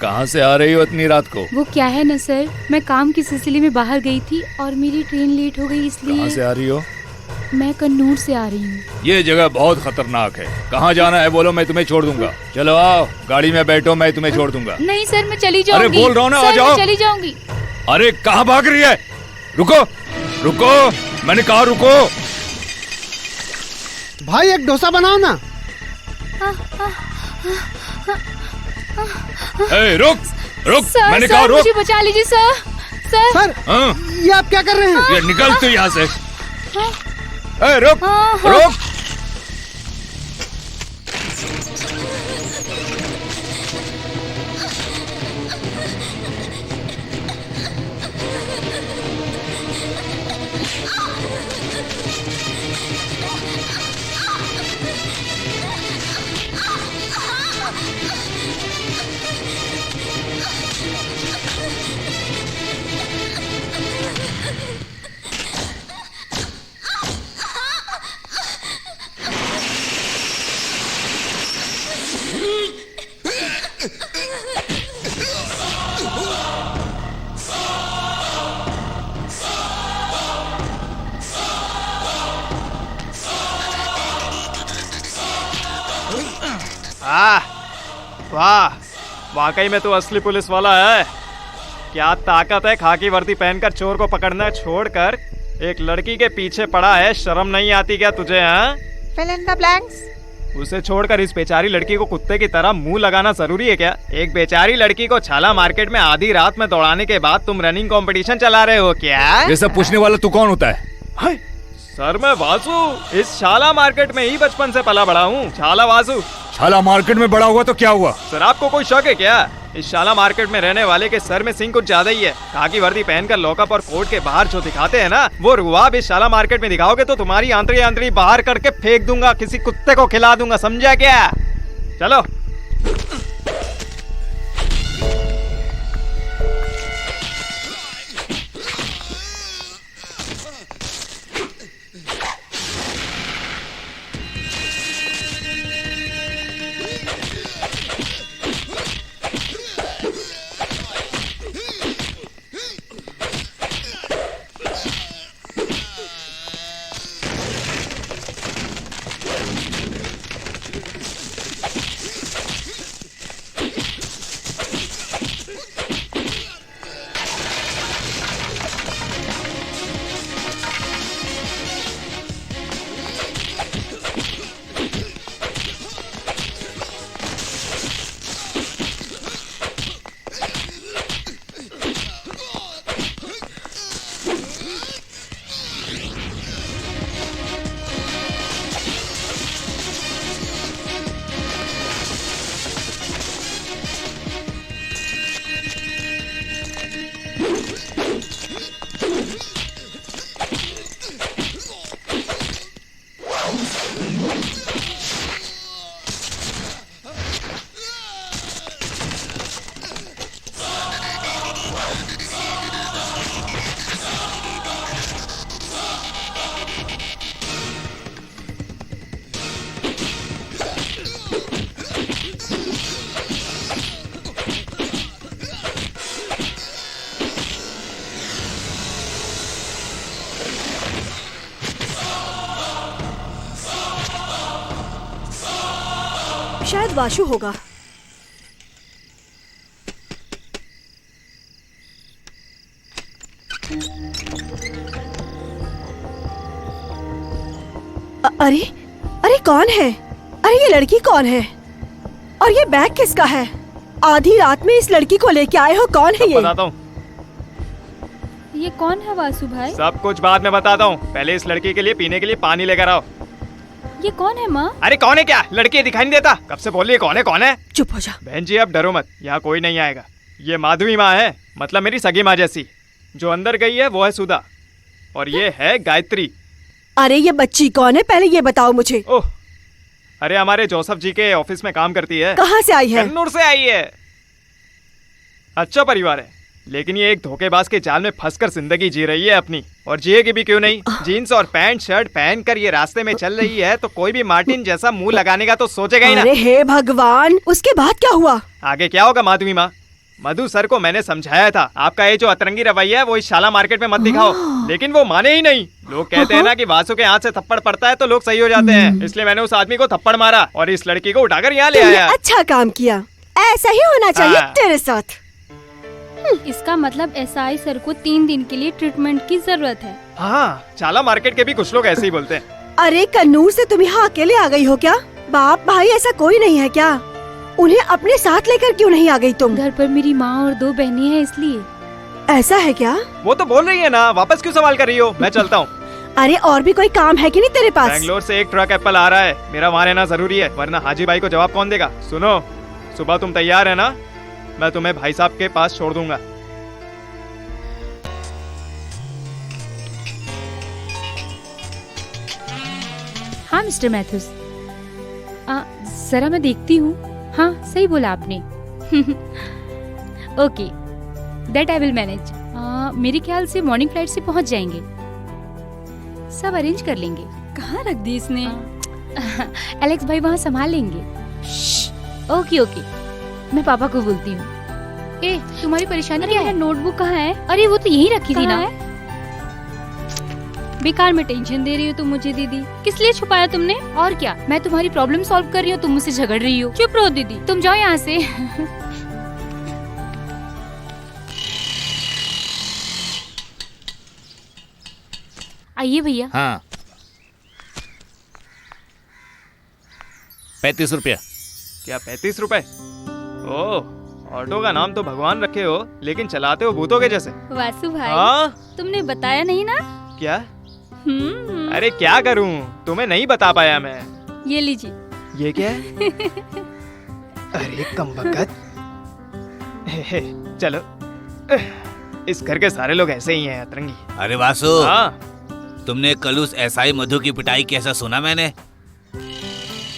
कहाँ से आ रही हो इतनी रात को? वो क्या है ना सर, मैं काम की सिलसिले में बाहर गई थी और मेरी ट्रेन लेट हो गई, इसलिए। कहाँ से आ रही हो? मैं कन्नूर से आ रही हूँ। ये जगह बहुत खतरनाक है। कहाँ जाना है बोलो, मैं तुम्हें छोड़ दूंगा। चलो आओ, गाड़ी में बैठो, मैं तुम्हें छोड़ दूंगा। नहीं सर, मैं चली जाऊंगी। अरे बोल रहा हूँ ना, आ जाओ। चली जाऊंगी। अरे कहाँ भाग रही है? रुको रुको, मैंने कहा रुको। भाई एक डोसा बनाओ ना। ए, रुक रुक, सर, मैंने सर, कहा रुक। मुझे बचा लीजिए सर। सर, सर हाँ? ये आप क्या कर रहे हैं? ये निकल तू यहाँ से। हाँ? ए, रुक हाँ, हाँ। रुक। वाह, वाकई में तो असली पुलिस वाला है। क्या ताकत है खाकी वर्दी पहनकर चोर को पकड़ना छोड़कर एक लड़की के पीछे पड़ा है। शर्म नहीं आती क्या तुझे? हाँ, fill in the blanks। उसे छोड़कर इस बेचारी लड़की को कुत्ते की तरह मुंह लगाना जरूरी है क्या? एक बेचारी लड़की को छाला मार्केट में आधी रात में दौड़ाने के बाद तुम रनिंग कंपटीशन चला रहे हो क्या? ये सब पूछने वाला तू कौन होता है? हाय, सर मैं वासु, इस छाला मार्केट में ही बचपन से पला बड़ा हूँ। छाला वासु। छाला मार्केट में बड़ा हुआ तो क्या हुआ? सर आपको कोई शक है क्या? इस शाला मार्केट में रहने वाले के सर में सिंह कुछ ज्यादा ही है। खाकी वर्दी पहनकर लॉकअप और कोर्ट के बाहर जो दिखाते हैं ना, वो रुआब इस शाला मार्केट में दिखाओगे तो तुम्हारी आंतरी आंतरी बाहर करके फेंक दूंगा, किसी कुत्ते को खिला दूंगा, समझा क्या? चलो। शायद वाशु होगा। अरे अरे कौन है? अरे ये लड़की कौन है? और ये बैग किसका है? आधी रात में इस लड़की को लेके आए हो, कौन है ये? बताता हूँ। ये कौन है वासु भाई? सब कुछ बाद में बताता हूँ, पहले इस लड़की के लिए पीने के लिए पानी लेकर आओ। ये कौन है माँ? अरे कौन है क्या? लड़की दिखाई नहीं देता? कब से बोल रही है कौन है कौन है? चुप हो जा। बहन जी अब डरो मत, यहाँ कोई नहीं आएगा। ये माधवी माँ है, मतलब मेरी सगी माँ जैसी। जो अंदर गई है वो है सुधा, और ये है गायत्री। अरे ये बच्ची कौन है, पहले ये बताओ मुझे। ओह, अरे हमारे जोसेफ जी के ऑफिस में काम करती है। कहाँ से आई है? कन्नूर से आई है। अच्छा परिवार है, लेकिन ये एक धोखेबाज के जाल में फंसकर जिंदगी जी रही है अपनी, और जिएगी भी क्यों नहीं। जीन्स और पैंट शर्ट पहनकर ये रास्ते में चल रही है, तो कोई भी मार्टिन जैसा मुंह लगाने का तो सोचेगा ही ना। अरे हे भगवान, उसके बाद क्या हुआ? आगे क्या होगा माधवी माँ? मधु सर को मैंने समझाया था, आपका ये जो अतरंगी रवैया है वो इस शाला मार्केट में मत दिखाओ, लेकिन वो माने ही नहीं। लोग कहते हैं ना कि वासु के हाथ से थप्पड़ पड़ता है तो लोग सही हो जाते हैं, इसलिए मैंने उस आदमी को थप्पड़ मारा और इस लड़की को उठाकर यहाँ ले तुमने आया। अच्छा काम किया, ऐसा ही होना चाहिए हाँ। तेरे साथ। इसका मतलब एसआई सर को 3 दिन के लिए ट्रीटमेंट की जरूरत है। हाँ, शाला मार्केट के भी कुछ लोग ऐसे ही बोलते हैं। अरे कन्नूर से तुम यहाँ अकेले आ गई हो क्या? बाप भाई ऐसा कोई नहीं है क्या? उन्हें अपने साथ लेकर क्यों नहीं आ गई तुम? घर पर मेरी माँ और 2 बहनें हैं इसलिए। ऐसा है क्या? वो तो बोल रही है ना, वापस क्यों सवाल कर रही हो? मैं चलता हूँ। अरे और भी कोई काम है कि नहीं तेरे पास? बैंगलोर से एक ट्रक एप्पल आ रहा है, मेरा वहाँ रहना जरूरी है, वरना हाजी भाई को जवाब कौन देगा? सुनो, सुबह तुम तैयार है ना? मैं तुम्हें भाई साहब के पास छोड़ दूंगा। हाँ मिस्टर मैथ्यूस, जरा मैं देखती हूँ। हाँ सही बोला आपने। Okay, that I will manage. मेरे ख्याल से मॉर्निंग फ्लाइट से पहुँच जाएंगे, सब अरेंज कर लेंगे। कहाँ रख दी इसने? एलेक्स भाई वहाँ संभाल लेंगे। ओके ओके, मैं पापा को बोलती हूँ। ए, तुम्हारी परेशानी क्या है? नोटबुक कहाँ है? अरे वो तो यहीं रखी थी ना। बेकार में टेंशन दे रही हो तुम मुझे दीदी। किस लिए छुपाया तुमने? और क्या, मैं तुम्हारी प्रॉब्लम सॉल्व कर रही हूँ, तुम मुझसे झगड़ रही हो। चुप रहो दीदी, तुम जाओ यहाँ से। आइए भैया। हाँ, 35 रुपया। क्या 35 रुपए? ओह, ऑटो का नाम तो भगवान रखे हो, लेकिन चलाते हो भूतों के जैसे। वासु भाई, हाँ? तुमने बताया नहीं ना? क्या? अरे क्या करूं, तुम्हें नहीं बता पाया मैं। ये लीजिए। ये क्या है? अरे कमबख्त। चलो, इस घर के सारे लोग ऐसे ही हैं अतरंगी। अरे वासु, हाँ, तुमने कल उस एसआई मधु की पिटाई कैसा सुना मैंने?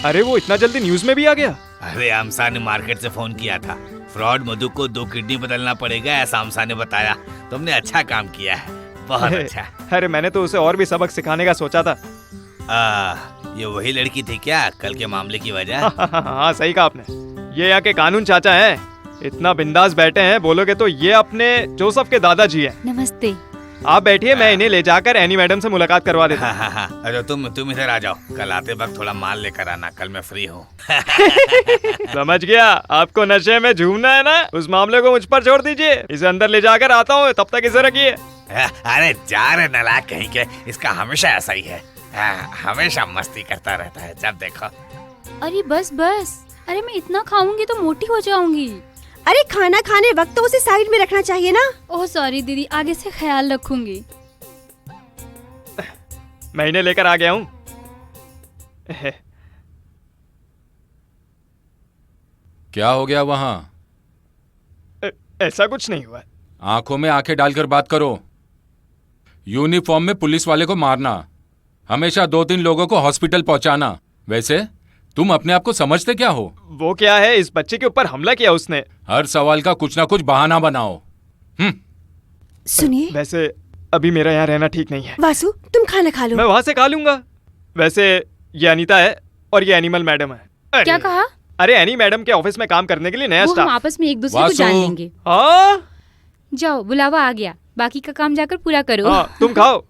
अरे वो इतना जल्दी न्यूज में भी आ गया? अरे अमसा ने मार्केट से फोन किया था, फ्रॉड मधु को 2 किडनी बदलना पड़ेगा ऐसा अमसा ने बताया। तुमने अच्छा काम किया है, बहुत अच्छा। अरे मैंने तो उसे और भी सबक सिखाने का सोचा था। ये वही लड़की थी क्या कल के मामले की वजह? हाँ सही कहा आपने, ये यहाँ के कानून चाचा हैं, इतना बिंदास बैठे हैं, बोलोगे तो ये अपने जोसेफ के दादाजी हैं। नमस्ते। आप बैठिए, मैं इन्हें ले जाकर एनी मैडम से मुलाकात करवा देता हूँ। हाँ। अरे तुम इधर आ जाओ, कल आते वक्त थोड़ा माल लेकर आना, कल मैं फ्री हूँ। समझ गया, आपको नशे में झूमना है ना, उस मामले को मुझ पर छोड़ दीजिए, इसे अंदर ले जाकर आता हूँ, तब तक इसे रखिए। अरे जा रे नालायक कहीं के, इसका हमेशा ऐसा ही है, हमेशा मस्ती करता रहता है जब देखो। अरे बस बस, अरे मैं इतना खाऊंगी तो मोटी हो जाऊंगी। अरे खाना खाने वक्त तो उसे साइड में रखना चाहिए ना। ओह सॉरी दीदी, आगे से ख्याल रखूंगी। मैं इन्हें लेकर आ गया हूँ। क्या हो गया वहाँ? ऐसा कुछ नहीं हुआ। आंखों में आंखें डालकर बात करो। यूनिफॉर्म में पुलिस वाले को मारना, हमेशा 2-3 लोगों को हॉस्पिटल पहुंचाना, वैसे तुम अपने आप को समझते क्या हो? वो क्या है, इस बच्चे के ऊपर हमला किया उसने। हर सवाल का कुछ ना कुछ बहाना बनाओ। सुनिए, वैसे अभी मेरा यहाँ रहना ठीक नहीं है। वासु तुम खाना खा लो। मैं वहाँ से खा लूंगा। वैसे ये अनीता है और ये एनिमल मैडम है। अरे, क्या कहा? अरे एनी मैडम के ऑफिस में काम करने के लिए नया वो हम स्टाफ। आपस में एक दूसरे को वासु। जान लेंगे। हाँ जाओ, बुलावा आ गया, बाकी का काम जाकर पूरा करो। हाँ, तुम खाओ।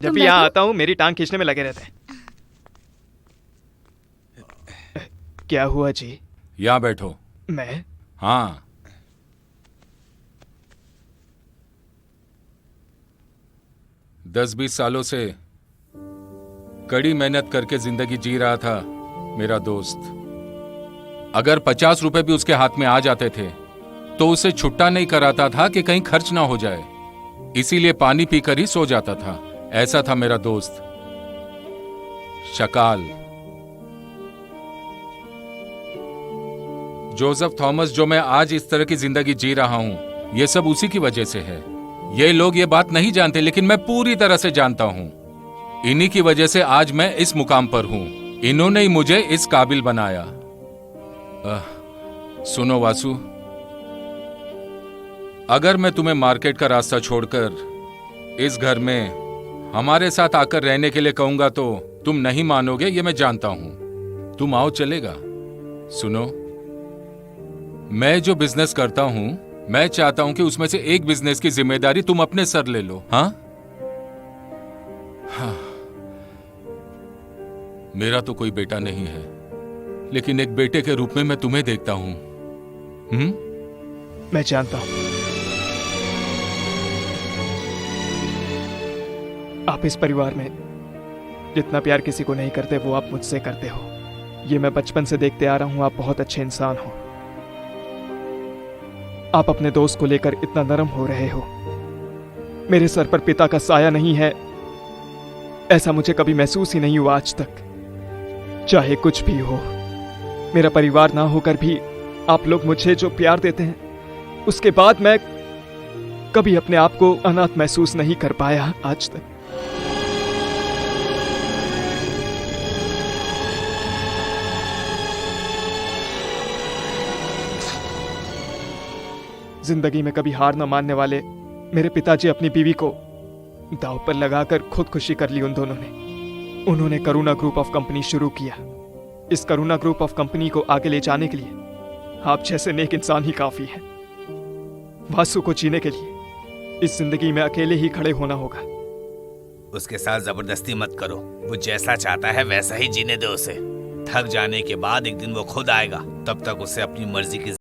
जब तुम भी यहाँ बैठो। आता हूँ मेरी टांग खींचने में लगे रहते हैं। क्या हुआ जी? यहाँ बैठो। मैं? हाँ, दस 20 सालों से कड़ी मेहनत करके जिंदगी जी रहा था मेरा दोस्त। अगर 50 रुपए भी उसके हाथ में आ जाते थे तो उसे छुट्टा नहीं कराता था कि कहीं खर्च ना हो जाए, इसीलिए पानी पीकर ही सो जाता था। ऐसा था मेरा दोस्त शकाल। जोसेफ थॉमस, जो मैं आज इस तरह की जिंदगी जी रहा हूं, ये सब उसी की वजह से है। ये लोग ये बात नहीं जानते, लेकिन मैं पूरी तरह से जानता हूं। इन्हीं की वजह से आज मैं इस मुकाम पर हूं। इन्होंने ही मुझे इस काबिल बनाया। सुनो वासु, अगर मैं तुम्हें मार्केट का रास्ता छोड़कर इस घर में हमारे साथ आकर रहने के लिए कहूंगा तो तुम नहीं मानोगे, ये मैं जानता हूं। तुम आओ, चलेगा? सुनो, मैं जो बिजनेस करता हूं मैं चाहता हूं कि उसमें से एक बिजनेस की जिम्मेदारी तुम अपने सर ले लो। हाँ, हाँ। मेरा तो कोई बेटा नहीं है, लेकिन एक बेटे के रूप में मैं तुम्हें देखता हूं। मैं जानता हूं आप इस परिवार में जितना प्यार किसी को नहीं करते वो आप मुझसे करते हो। ये मैं बचपन से देखते आ रहा हूं। आप बहुत अच्छे इंसान हो। आप अपने दोस्त को लेकर इतना नरम हो रहे हो। मेरे सर पर पिता का साया नहीं है, ऐसा मुझे कभी महसूस ही नहीं हुआ आज तक। चाहे कुछ भी हो, मेरा परिवार ना होकर भी आप लोग मुझे जो प्यार देते हैं, उसके बाद मैं कभी अपने आप को अनाथ महसूस नहीं कर पाया आज तक। जिंदगी में कभी हार न मानने वाले मेरे पिताजी अपनी बीवी को दांव पर लगाकर खुदकुशी कर ली उन दोनों ने। उन्होंने करुणा ग्रुप ऑफ कंपनी शुरू किया। इस करुणा ग्रुप ऑफ कंपनी को आगे ले जाने के लिए आप जैसे नेक इंसान ही काफी है। वासु को जीने के लिए इस जिंदगी में अकेले ही खड़े होना होगा। उसके साथ जबरदस्ती मत करो। वो जैसा चाहता है वैसा ही जीने दो उसे। थक जाने के बाद एक दिन वो खुद आएगा, तब तक उसे अपनी मर्जी की